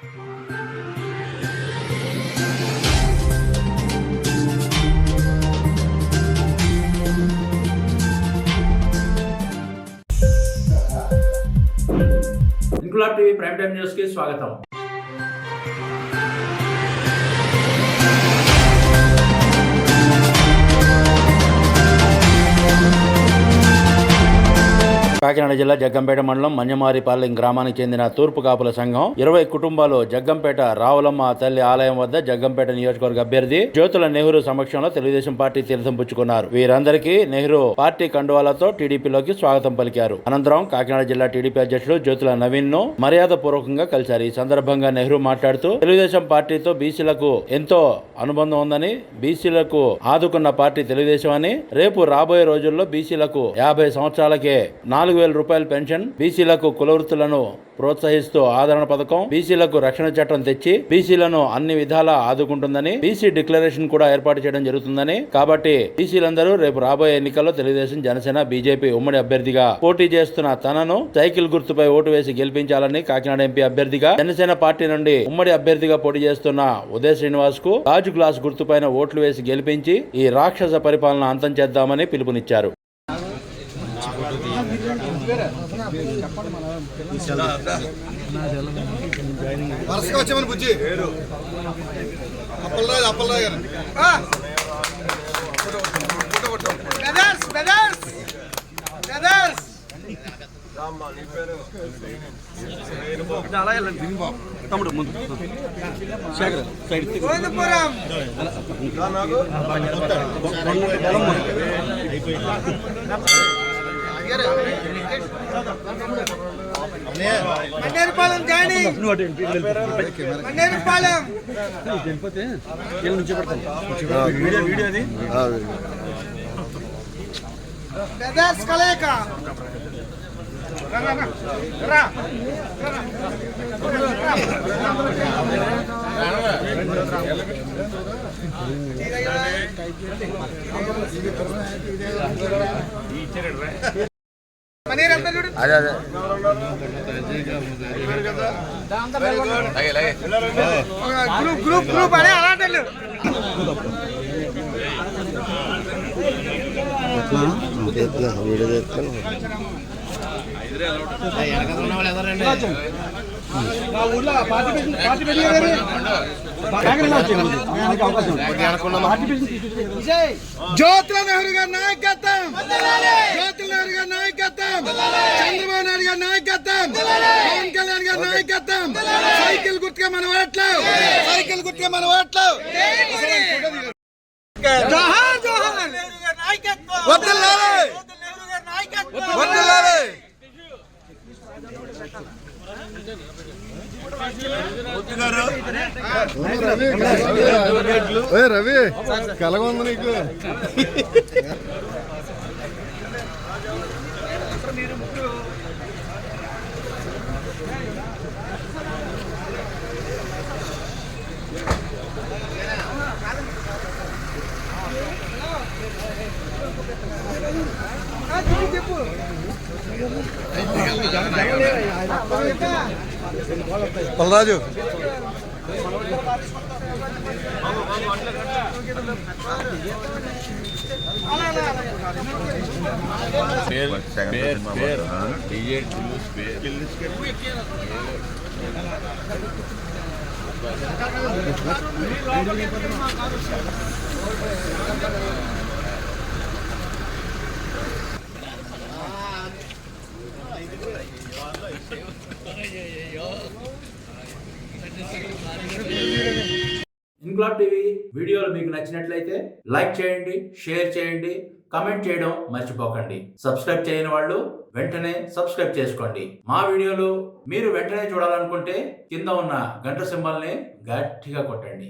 Inquilab TV prime time news కి స్వాగతం. కాకినాడ జిల్లా జగ్గంపేట మండలం మన్యమారిపాలెం గ్రామానికి చెందిన తూర్పు కాపుల సంఘం 20 కుటుంబాలు జగ్గంపేట రావులమ్మ తల్లి ఆలయం వద్ద జగ్గంపేట నియోజకవర్గ అభ్యర్థి జ్యోతుల నెహ్రూ సమక్షంలో తెలుగుదేశం పార్టీ తీర్థం పుచ్చుకున్నారు. వీరందరికీ నెహ్రూ పార్టీ కండువాలతో టీడీపీలోకి స్వాగతం పలికారు. అనంతరం కాకినాడ జిల్లా టీడీపీ అధ్యక్షుడు జ్యోతుల నవీన్ ను మర్యాద పూర్వకంగా కలిశారు. ఈ సందర్భంగా నెహ్రూ మాట్లాడుతూ తెలుగుదేశం పార్టీతో బీసీలకు ఎంతో అనుబంధం ఉందని, బీసీలకు ఆదుకున్న పార్టీ తెలుగుదేశం అని, రేపు రాబోయే రోజుల్లో బీసీలకు 50 సంవత్సరాలకే 4,000 రూపాయల పెన్షన్, బీసీలకు కులవృత్తులను ప్రోత్సహిస్తూ ఆదరణ పథకం, బీసీలకు రక్షణ చట్టం తెచ్చి బీసీలను అన్ని విధాలా ఆదుకుంటుందని, బీసీ డిక్లరేషన్ కూడా ఏర్పాటు చేయడం జరుగుతుందని, కాబట్టి బీసీలందరూ రేపు రాబోయే ఎన్నికల్లో తెలుగుదేశం, జనసేన, బీజేపీ ఉమ్మడి అభ్యర్థిగా పోటీ చేస్తున్న తనను సైకిల్ గుర్తుపై ఓటు వేసి గెలిపించాలని, కాకినాడ ఎంపీ అభ్యర్థిగా జనసేన పార్టీ నుండి ఉమ్మడి అభ్యర్థిగా పోటీ చేస్తున్న ఉదయ్ శ్రీనివాస్ కు గాజు గ్లాస్ గుర్తుపైన ఓట్లు వేసి గెలిపించి ఈ రాక్షస పరిపాలన అంతం చేద్దామని పిలుపునిచ్చారు. వచ్చామని బుజ్జి అప్పలరాయ్ గారు తమ్ముడు ముందు మన్నేరుపాలెం జాయిన్ మన్నేరుపాలెం వెళ్ళిపోతే నుంచి పెడతాను వీడియో అది బ్రదర్స్ కలయిక గ్రూప్ అనే అలాంటి జ్యోతుల నెహ్రూ గారి నాయకత్వం, జ్యోతుల నెహ్రూ గారి నాయకత్వం, చంద్రబాబు నాయుడు గారి నాయకత్వం, పవన్ కళ్యాణ్ గారి నాయకత్వం, సైకిల్ గుర్తుగా మన ఓట్లు, సైకిల్ గుర్తుగా మన ఓట్లు. జోహార్ జోహార్ వద్దలాలే వద్దలాలే. రవి కలగ ఉంది నీకు. పల్రాజు ఇంక్లాబ్ టీవీ వీడియోలు మీకు నచ్చినట్లయితే లైక్ చేయండి, షేర్ చేయండి, కమెంట్ చేయడం మర్చిపోకండి. సబ్స్క్రైబ్ చేయని వాళ్ళు వెంటనే సబ్స్క్రైబ్ చేసుకోండి. మా వీడియోలు మీరు వెంటనే చూడాలనుకుంటే కింద ఉన్న గంట సింబల్ని గట్టిగా కొట్టండి.